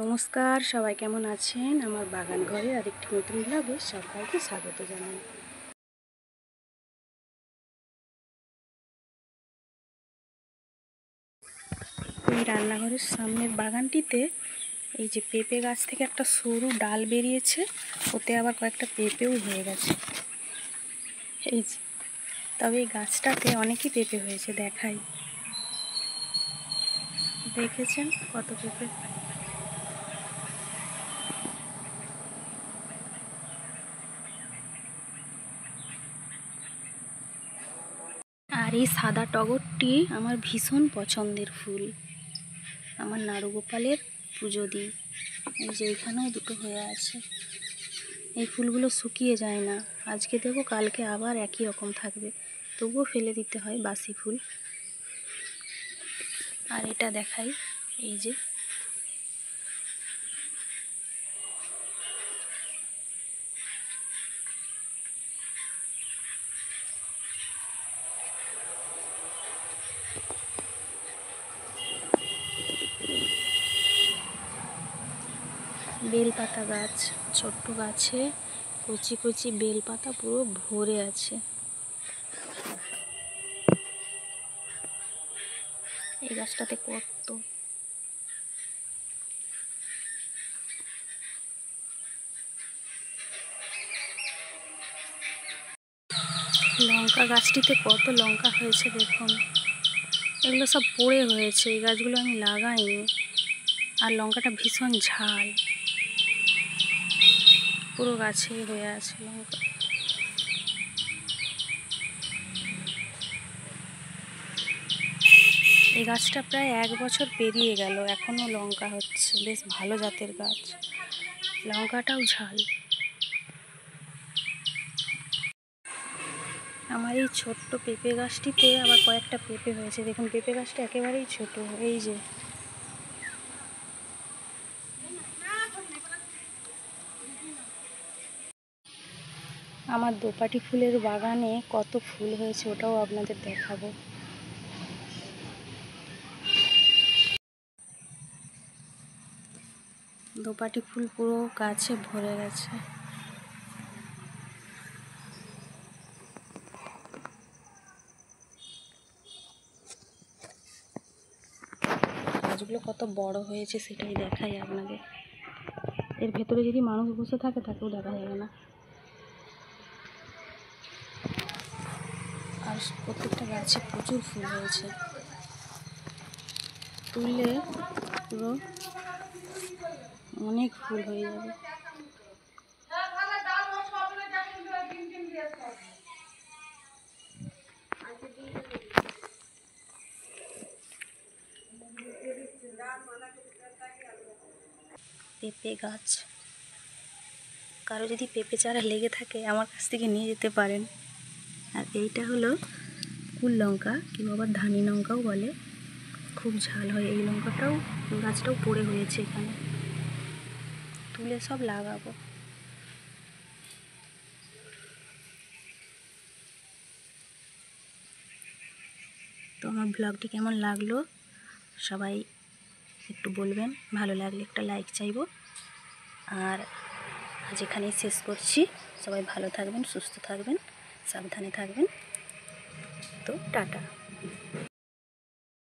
নমস্কার, সবাই কেমন আছেন? আমার বাগান ঘরে আরেকটি নতুন ব্লগে সবাইকে স্বাগত জানাই। এই রান্নাঘরের সামনের বাগানটিতে এই যে পেঁপে গাছ থেকে একটা সরু ডাল বেরিয়েছে, ওতে আবার কয়েকটা পেঁপেও হয়ে গেছে। এই যে, তবে এই গাছটাতে অনেকই পেঁপে হয়েছে, দেখাই। দেখেছেন কত পেঁপে? আর এই সাদা টগরটি আমার ভীষণ পছন্দের ফুল। আমার নাড়ুগোপালের পুজো দিই। এই যে এখানেও দুটো হয়ে আছে। এই ফুলগুলো শুকিয়ে যায় না, আজকে দেবো কালকে আবার একই রকম থাকবে, তবুও ফেলে দিতে হয় বাসি ফুল। আর এটা দেখাই, এই যে বেলপাতা গাছ, ছোট্ট গাছে কচি কচি বেলপাতা পুরো ভরে আছে। এই গাছটাতে কত লঙ্কা, গাছটিতে কত লঙ্কা হয়েছে দেখুন। এগুলো সব পড়ে হয়েছে, এই গাছগুলো আমি লাগাইনি। আর লঙ্কাটা ভীষণ ঝাল, পুরো গাছেই হয়ে আছে লঙ্কা। এই গাছটা প্রায় 1 বছর পেরিয়ে গেল, এখনও লঙ্কা হচ্ছে। বেশ ভালো জাতের গাছ, লঙ্কাটাও ঝাল। আমার এই ছোট্ট পেঁপে গাছটিতে আবার কয়েকটা পেঁপে হয়েছে দেখুন। পেঁপে গাছটা একেবারেই ছোট। এই যে আমার দোপাটি ফুলের বাগানে কত ফুল হয়েছে, ওটাও আপনাদের দেখাবো। দোপাটি ফুল পুরো গাছে ভরে গেছে। গাছগুলো কত বড় হয়েছে সেটাই দেখাই আপনাদের। এর ভেতরে যদি মানুষ বসে থাকে তাকেও দেখা যাবে না। আর প্রত্যেকটা গাছে প্রচুর ফুল হয়েছে, তুললে পুরো অনেক ফুল হয়ে যাবে। পেঁপে গাছ, কারো যদি পেঁপে চারা লেগে থাকে আমার কাছ থেকে নিয়ে যেতে পারেন। আর এইটা হলো কুল লঙ্কা, কিংবা আবার ধানি লঙ্কাও বলে, খুব ঝাল হয়। এই লঙ্কাটাও, গাছটাও পড়ে হয়েছে, এখানে তুলে সব লাগাবো। তো আমার ব্লগটি কেমন লাগলো সবাই একটু বলবেন, ভালো লাগলে একটা লাইক চাইবো। আর আজ এখানেই শেষ করছি। সবাই ভালো থাকবেন, সুস্থ থাকবেন, সাবধানে থাকবেন। তো টাটা।